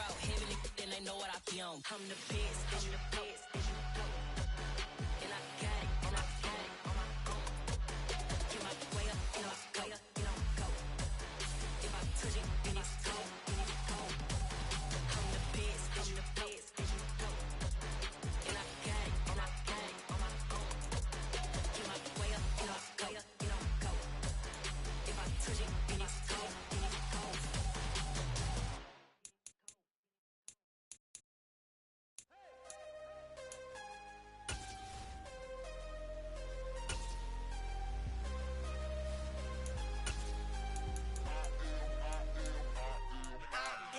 out heavily, then they know what I be on. I'm the best, I'm the best, and I got it, and I got it on my own. Get my way up, you know I go, you know I go. If I touch it, then it's cold, then it's cold. I'm the best, I'm the best, and I got it, and I got it on my own. Get my way up, you know I go, you know I go. If I touch it, then it's cold, then it's cold.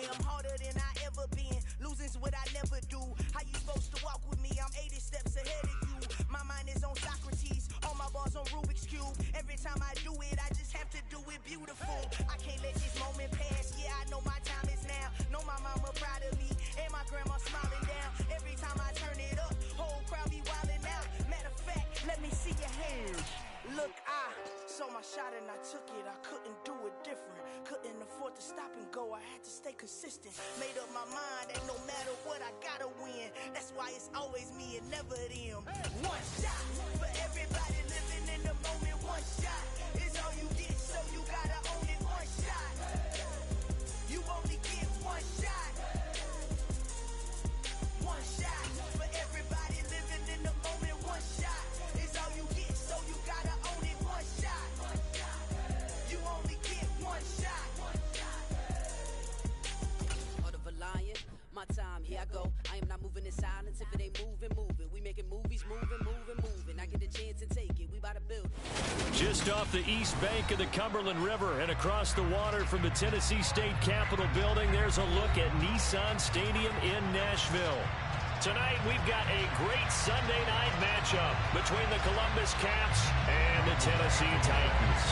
I'm harder than I ever been. Losing's what I never do. How you supposed to walk with me? I'm 80 steps ahead of you. My mind is on Socrates. All my bars on Rubik's Cube. Every time I do it, I just have to do it beautiful. I can't let this moment pass. Yeah, I know my time is now. Know my mama proud of me. And my grandma smiling down. Every time I turn it up, whole crowd be wilding out. Matter of fact, let me see your hands. Look, I saw my shot and I took it. I couldn't do it different. Couldn't afford to stop and go. I had to stay consistent. Made up my mind that no matter what, I gotta win. That's why it's always me and never them. One shot for everybody living in the moment. One shot is all you get, so you gotta own it. One shot. You only get one shot. One shot for everybody living in the moment. One shot is all you get, so you gotta own it. One shot. You only get one shot. Heart of a lion, my time, here I go. I am not moving in silence. If it ain't moving, move it. We making movies, moving, moving, moving. I get a chance to take it. We about to build it. Just off the east bank of the Cumberland River and across the water from the Tennessee State Capitol building, there's a look at Nissan Stadium in Nashville. Tonight, we've got a great Sunday night matchup between the Columbus Caps and the Tennessee Titans.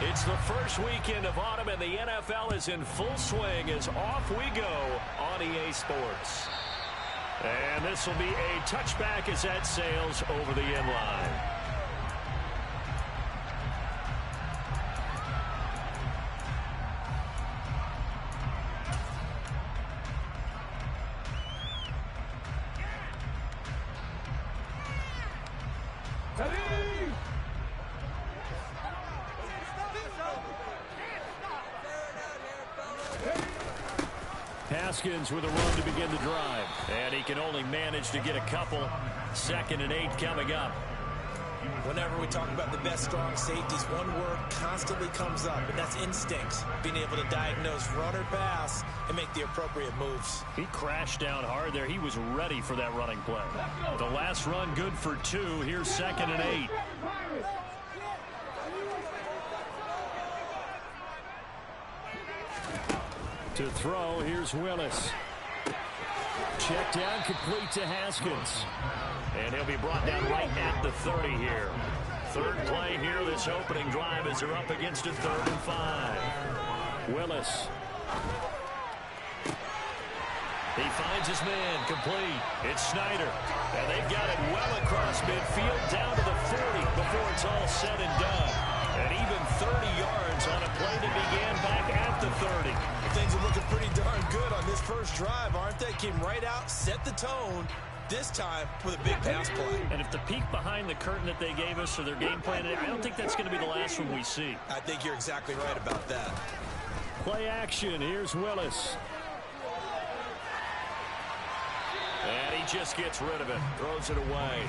It's the first weekend of autumn, and the NFL is in full swing as off we go on EA Sports. And this will be a touchback as that sails over the end line. Haskins with a run to begin the drive. And he can only manage to get a couple. 2nd and 8 coming up. Whenever we talk about the best strong safeties, one word constantly comes up, and that's instincts. Being able to diagnose run or pass and make the appropriate moves. He crashed down hard there. He was ready for that running play. The last run good for 2. Here's 2nd and 8. To throw, here's Willis. Check down, complete to Haskins. And he'll be brought down right at the 30 here. Third play here, this opening drive as they're up against a 3rd and 5. Willis. He finds his man, complete. It's Snyder. And they've got it well across midfield, down to the 40 before it's all said and done. And even 30 yards on a play that began back at the 30. Things are looking pretty darn good on this first drive, aren't they? Came right out, set the tone, this time with a big pass play. And if the peek behind the curtain that they gave us or their game plan, I don't think that's going to be the last one we see. I think you're exactly right about that. Play action. Here's Willis. And he just gets rid of it. Throws it away.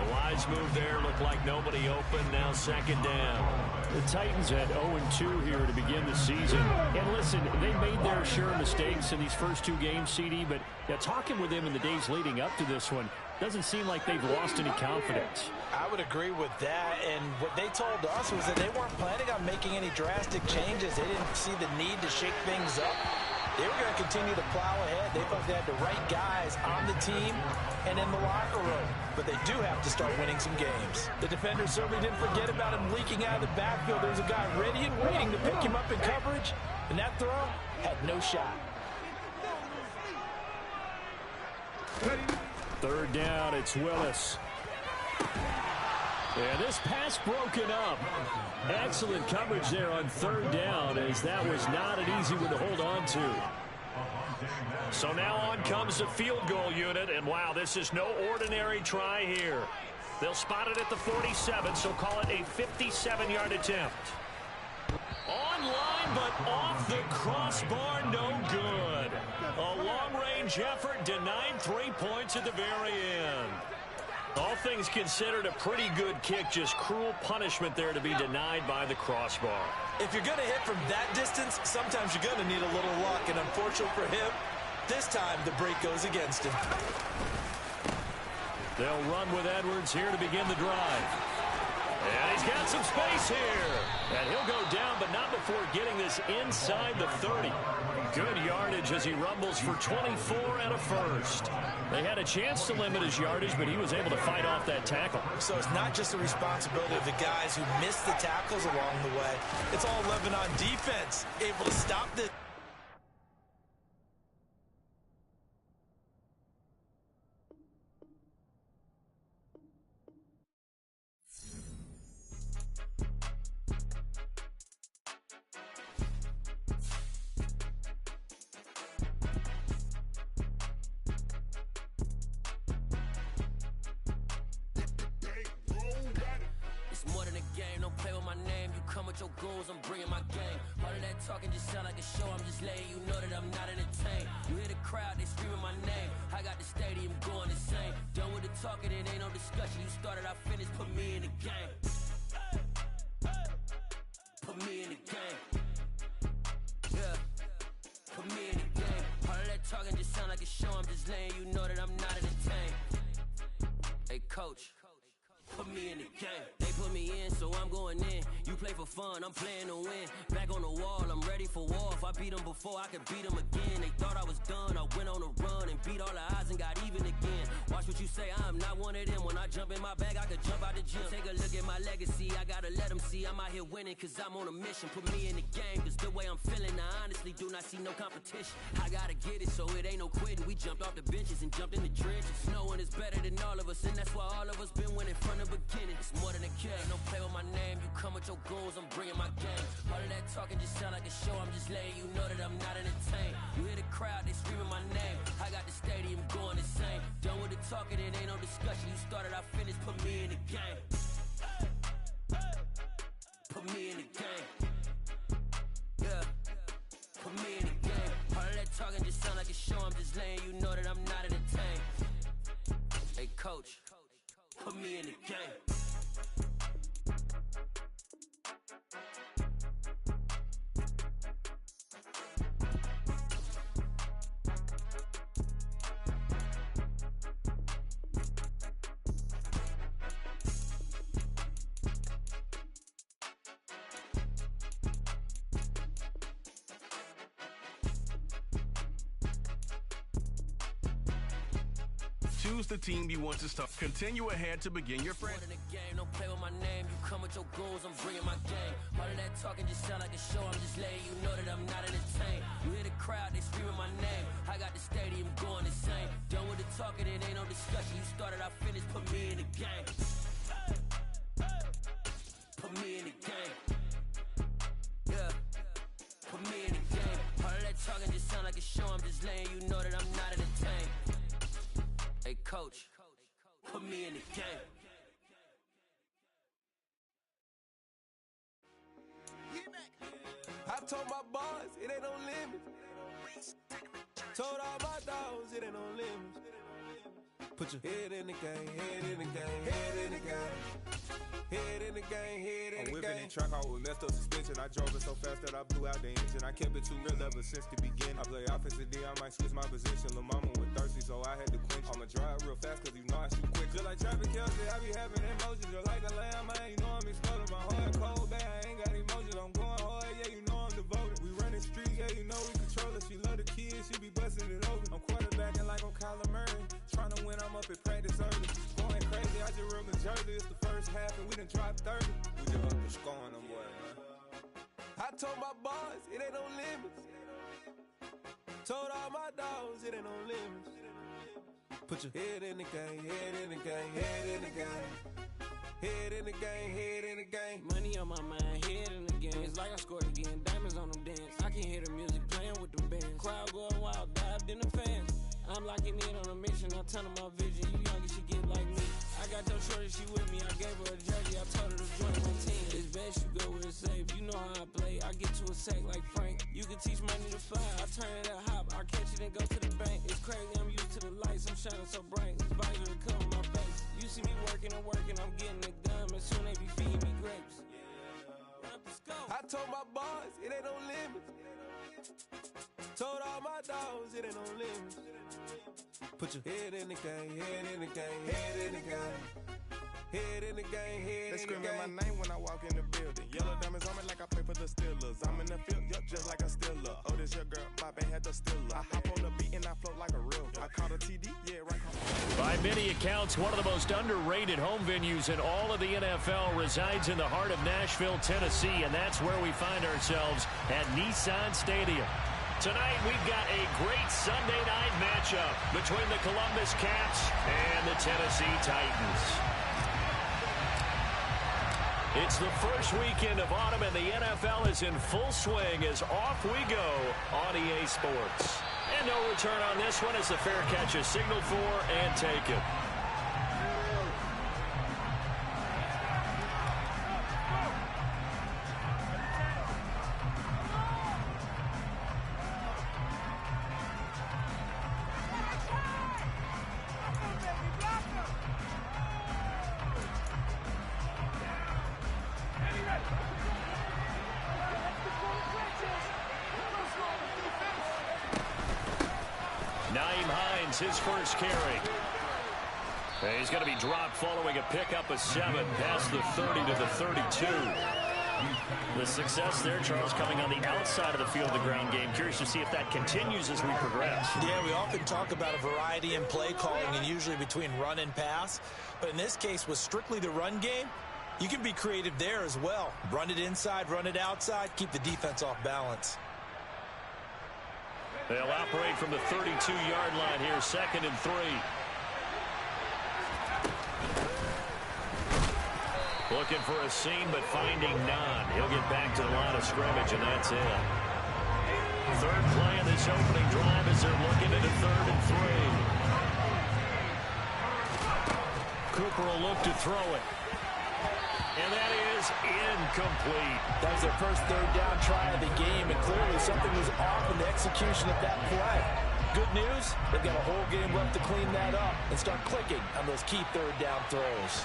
A wise move there. Looked like nobody open. Now 2nd down. The Titans had 0-2 here to begin the season. And listen, they made their share of mistakes in these first 2 games, CD, but talking with them in the days leading up to this one, doesn't seem like they've lost any confidence. I would agree with that, and what they told us was that they weren't planning on making any drastic changes. They didn't see the need to shake things up. They were going to continue to plow ahead. They thought they had the right guys on the team and in the locker room. But they do have to start winning some games. The defenders certainly didn't forget about him leaking out of the backfield. There's a guy ready and waiting to pick him up in coverage, and that throw had no shot. 3rd down, it's Willis. And this pass broken up. Excellent coverage there on third down, as that was not an easy one to hold on to. So now on comes the field goal unit, and wow, this is no ordinary try here. They'll spot it at the 47, so call it a 57-yard attempt. Online, but off the crossbar, no good. A long-range effort denied 3 points at the very end. All things considered, a pretty good kick, just cruel punishment there to be denied by the crossbar. If you're going to hit from that distance, sometimes you're going to need a little luck, and unfortunately for him, this time the break goes against him. They'll run with Edwards here to begin the drive. And he's got some space here. And he'll go down, but not before getting this inside the 30. Good yardage as he rumbles for 24 and a first. They had a chance to limit his yardage, but he was able to fight off that tackle. So it's not just the responsibility of the guys who missed the tackles along the way. It's all 11 on defense, able to stop this. Your goals, I'm bringing my game. All of that talking just sound like a show. I'm just letting you know that I'm not entertained. You hear the crowd, they screaming my name. I got the stadium going insane. Done with the talking, it ain't no discussion. You started, I finished, put me in the game. Put me in the game. Yeah. Put me in the game. All of that talking just sound like a show. I'm just letting you know that I'm not entertained. Hey, coach. Put me in the game. They put me in, so I'm going in. You play for fun, I'm playing to win. Back on the wall, I'm ready for war. If I beat them before, I could beat them again. They thought I was done, I went on a run and beat all the odds and got even again. Watch what you say, I'm not one of them. When I jump in my bag, I could jump out the gym. Take a look at my legacy, I gotta let them see I'm out here winning, cause I'm on a mission. Put me in the game, cause the way I'm feeling, I honestly do not see no competition. I gotta get it, so it ain't no quitting. We jumped off the benches and jumped in the trenches. No one is better than all of us, and that's why all of us been winning from the beginning. It's more than a game, don't play with my name. You come with your goons, I'm bringing my game. All of that talking just sound like a show. I'm just letting you know that I'm not entertained. You hear the crowd, they screaming my name. I got the stadium going insane. Done with the talking, it ain't no discussion. You started, I finished, put me in the game. Put me in the game. Yeah. Put me in the game. All of that talking just sound like a show. I'm just letting you know that I'm not entertained. Hey, coach. Put me in the game. Choose the team you want to start. Continue ahead to begin your friend. More than a game, don't play with my name. You come with your goons, I'm bringing my game. All of that talking just sound like a show. I'm just letting you know that I'm not entertained. You hear the crowd, they screaming my name. I got the stadium going insane. Done with the talking, it ain't no discussion. You started, I finished, put me in the game. Put me in the game. Yeah. Put me in the game. All of that talking just sound like a show. I'm just letting you know that I'm not entertained. Hey, coach, put me in the game. I told my boys it ain't no limits. Told all my dogs it ain't no limits. Put your head in the game, head in the game, head in the game. Head in the game, head in the game. I'm whipping in track out with messed up suspension. I drove it so fast that I blew out the engine. I kept it too real ever since the beginning. I play offensive D, I might switch my position. Lil' mama was thirsty, so I had to quench. I'ma drive real fast, cause you know I shoot quick. Just like Travis Kelce, I be having emotions. Just like a lamb, man, you know I'm exploding. My heart cold, bad, I ain't got emotions. I'm going hard, yeah, you know I'm devoted. We running streets, yeah, you know we control it. She love the kids, she be busting it open. I'm quarterbacking like I'm Kyler Murray. Trying to win, I'm up at practice early. Going crazy, I just rode the jersey. It's the first half, and we done dropped 30. We just up and scoring them, boy, man. I told my boys it ain't no limits. Told all my dogs it ain't no limits. Put your head in the game, head in the game, head in the game. Head in the game, head in the game. Money on my mind, head in the game. It's like I scored again, diamonds on them dance. I can hear the music playing with them bands. Crowd going wild, dived in the fans. I'm locking in on a mission, I'm telling my vision. You young, you should get like me. I got your shorty, she with me. I gave her a jersey, I told her to join my team. It's best you go where it's safe. You know how I play. I get to a sack like Frank. You can teach money to fly. I turn it a hop. I catch it and go to the bank. It's crazy, I'm used to the lights. I'm shining so bright. This visor to cover my face. You see me working and working. I'm getting it done. And soon they be feeding me grapes. I told my boys it ain't no limits. Told all my dogs it ain't no limits. Put your head in the game, head in the game, head in the game. Head in the game, head in the game. They screaming my name when I walk in the building. Yellow diamonds on me like I play for the Steelers. I'm in the field, yup, just like a Steeler. Oh, this your girl, my band had the Steeler. I hop on the beat and I float like a river. I caught a TD, yeah, right. By many accounts, one of the most underrated home venues in all of the NFL resides in the heart of Nashville, Tennessee, and that's where we find ourselves at Nissan Stadium. Tonight, we've got a great Sunday night matchup between the Columbus Caps and the Tennessee Titans. It's the first weekend of autumn, and the NFL is in full swing as off we go on EA Sports. And no return on this one as the fair catch is signaled for and taken. His first carry. He's going to be dropped following a pickup of 7 past the 30 to the 32. The success there, Charles, coming on the outside of the field of the ground game. Curious to see if that continues as we progress. Yeah, we often talk about a variety in play calling and usually between run and pass. But in this case, with strictly the run game, you can be creative there as well. Run it inside, run it outside, keep the defense off balance. They'll operate from the 32-yard line here, 2nd and 3. Looking for a seam, but finding none. He'll get back to the line of scrimmage, and that's it. Third play of this opening drive as they're looking at a 3rd and 3. Cooper will look to throw it. And that is incomplete. That was their first 3rd down try of the game, and clearly something was off in the execution of that play. Good news, they've got a whole game left to clean that up and start clicking on those key 3rd down throws.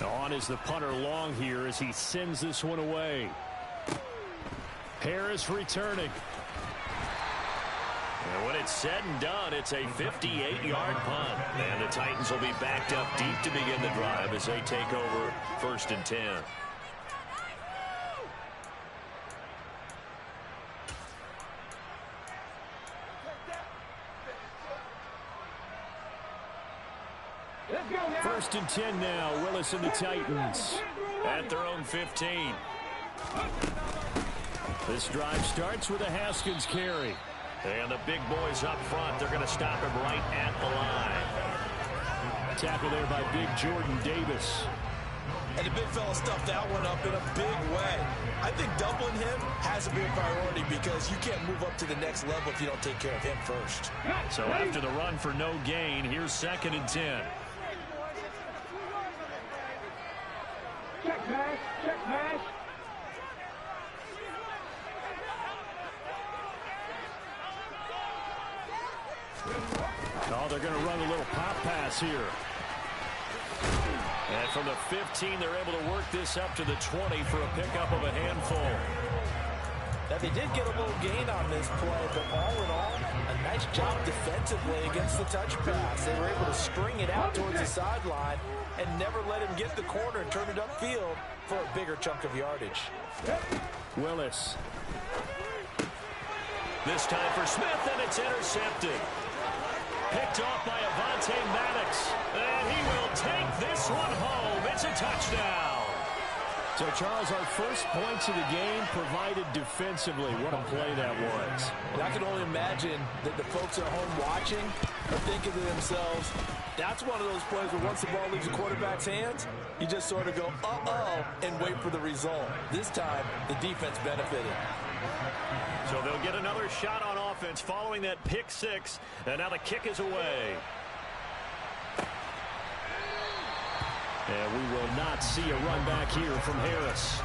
On is the punter long here as he sends this one away. Harris returning. And when it's said and done, it's a 58-yard punt. And the Titans will be backed up deep to begin the drive as they take over 1st and 10. First and 10 now. Willis and the Titans at their own 15. This drive starts with a Haskins carry. And the big boys up front, they're going to stop him right at the line. Tackle there by big Jordan Davis. And the big fella stuffed that one up in a big way. I think doubling him has to be a priority because you can't move up to the next level if you don't take care of him first. So after the run for no gain, here's 2nd and 10. Check pass, check pass. Oh, they're going to run a little pop pass here. And from the 15, they're able to work this up to the 20 for a pickup of a handful. Now, they did get a little gain on this play, but all in all, a nice job defensively against the touch pass. They were able to string it out towards the sideline and never let him get the corner and turn it upfield for a bigger chunk of yardage. Willis. This time for Smith, and it's intercepted. Picked off by Avonte Maddox. And he will take this one home. It's a touchdown. So, Charles, our first points of the game provided defensively. What a play that was. And I can only imagine that the folks at home watching are thinking to themselves, that's one of those plays where once the ball leaves the quarterback's hands, you just sort of go, uh-oh, and wait for the result. This time, the defense benefited. So they'll get another shot on offense following that pick six, and now the kick is away. And we will not see a run back here from Harris.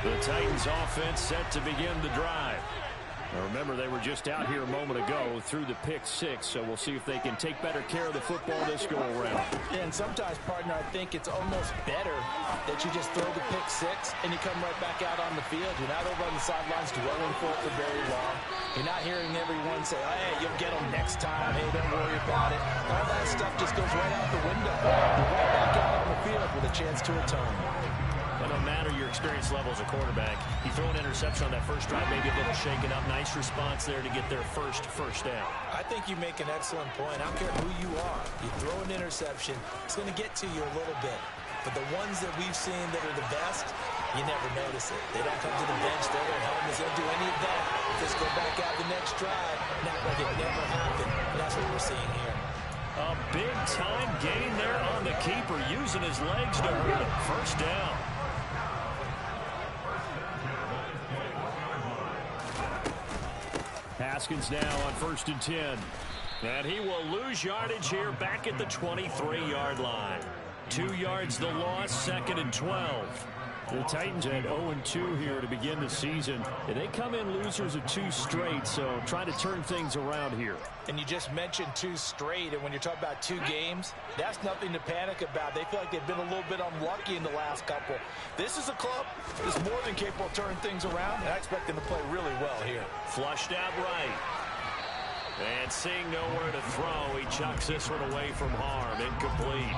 The Titans offense set to begin the drive. Now remember, they were just out here a moment ago through the pick six, so we'll see if they can take better care of the football this go around. And sometimes, partner, I think it's almost better that you just throw the pick six and you come right back out on the field. You're not over on the sidelines dwelling for it for very long. You're not hearing everyone say, hey, you'll get them next time. Hey, don't worry about it. All that stuff just goes right out the window. You're right back out on the field with a chance to atone. Well, no matter your experience level as a quarterback, you throw an interception on that first drive, maybe a little shaken up. Nice response there to get their first down. I think you make an excellent point. I don't care who you are. You throw an interception, it's going to get to you a little bit. But the ones that we've seen that are the best, you never notice it. They don't come to the bench, throw their helmets, they don't do any of that. Just go back out the next drive, not like it never happened. And that's what we're seeing here. A big-time gain there on the keeper, using his legs to hurt him. First down. Haskins now on 1st and 10. And he will lose yardage here back at the 23-yard line. 2 yards the loss, 2nd and 12. The Titans at 0-2 here to begin the season. And they come in losers of 2 straight, so trying to turn things around here. And you just mentioned 2 straight, and when you're talking about 2 games, that's nothing to panic about. They feel like they've been a little bit unlucky in the last couple. This is a club that's more than capable of turning things around, and I expect them to play really well here. Flushed out right. And seeing nowhere to throw, he chucks this one away from harm. Incomplete.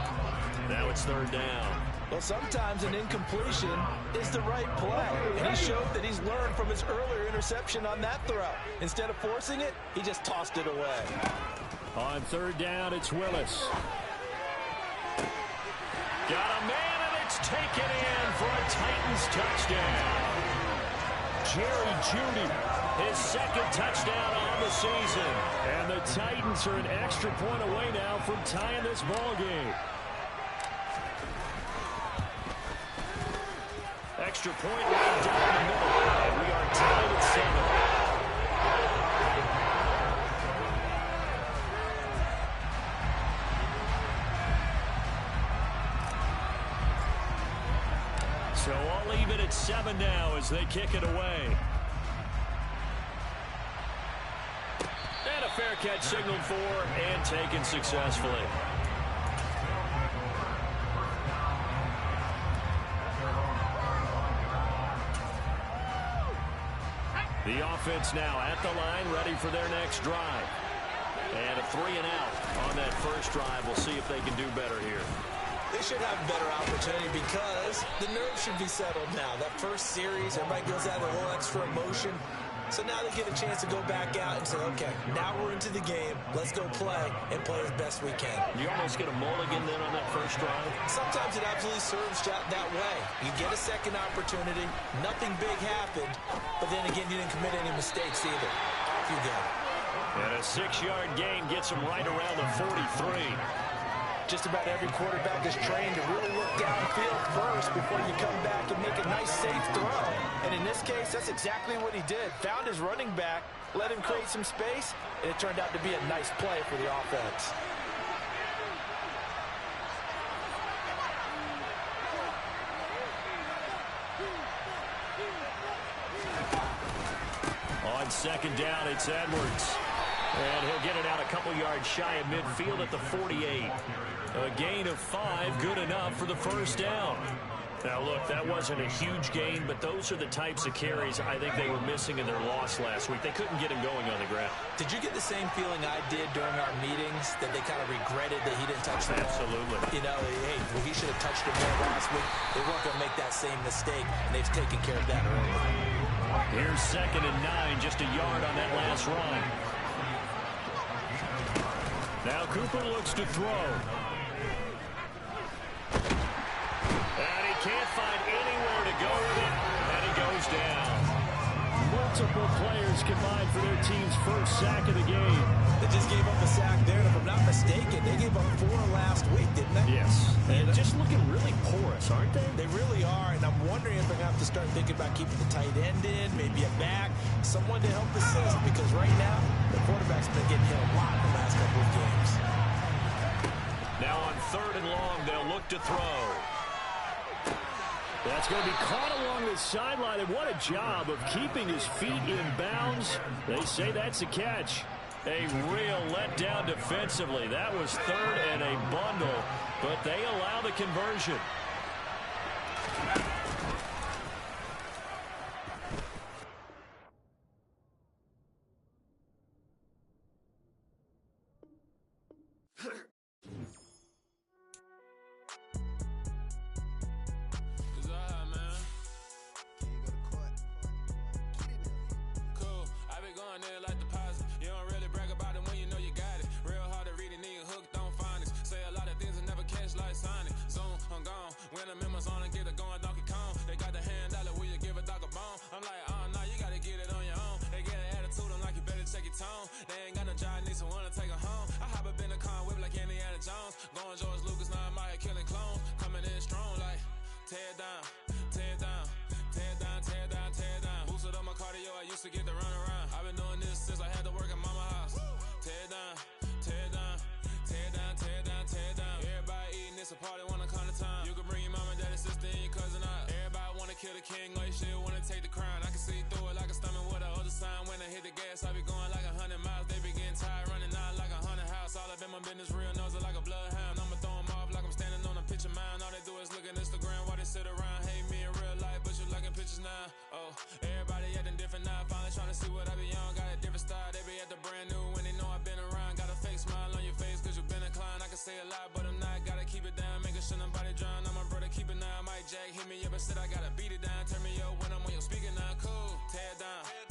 Now it's 3rd down. Well, sometimes an incompletion is the right play. And he showed that he's learned from his earlier interception on that throw. Instead of forcing it, he just tossed it away. On 3rd down, it's Willis. Got a man, and it's taken in for a Titans touchdown. Jerry Jeudy, his 2nd touchdown on the season. And the Titans are an extra point away now from tying this ball game. Extra point right down the middle, and we are tied at 7. So I'll leave it at 7 now as they kick it away. And a fair catch signaled for and taken successfully. The offense now at the line, ready for their next drive. And a 3 and out on that first drive. We'll see if they can do better here. They should have a better opportunity because the nerves should be settled now. That first series, everybody goes out with a little extra emotion. So now they get a chance to go back out and say, okay, now we're into the game. Let's go play and play as best we can. You almost get a mulligan then on that first drive? Sometimes it absolutely serves that way. You get a second opportunity. Nothing big happened. But then again, you didn't commit any mistakes either. Off you go. And a 6-yard gain gets him right around the 43. Just about every quarterback is trained to really look downfield first before you come back and make a nice, safe throw. And in this case, that's exactly what he did. Found his running back, let him create some space, and it turned out to be a nice play for the offense. On 2nd down, it's Edwards. And he'll get it out a couple yards shy of midfield at the 48. A gain of 5, good enough for the first down. Now, look, that wasn't a huge gain, but those are the types of carries I think they were missing in their loss last week. They couldn't get him going on the ground. Did you get the same feeling I did during our meetings, that they kind of regretted that he didn't touch the ball? Absolutely. You know, hey, well, he should have touched it more last week. They weren't going to make that same mistake, and they've taken care of that early. Here's 2nd and 9, just a yard on that last run. Cooper looks to throw. And he can't find anywhere to go with it, and he goes down. Multiple players combined for their team's first sack of the game. They just gave up a sack there, and if I'm not mistaken, they gave up 4 last week, didn't they? Yes. And just looking really porous, aren't they? They really are, and I'm wondering if they're going to have to start thinking about keeping the tight end in, maybe a back, someone to help assist, because right now, the quarterback's been getting hit a lot in the last couple of games. Now on 3rd and long, they'll look to throw. That's going to be caught along the sideline, and what a job of keeping his feet in bounds. They say that's a catch. A real letdown defensively. That was 3rd and a bundle, but they allow the conversion. Jack hit me up and said I gotta beat it down. Turn me up when I'm on your speaker now. Cool. Tear down.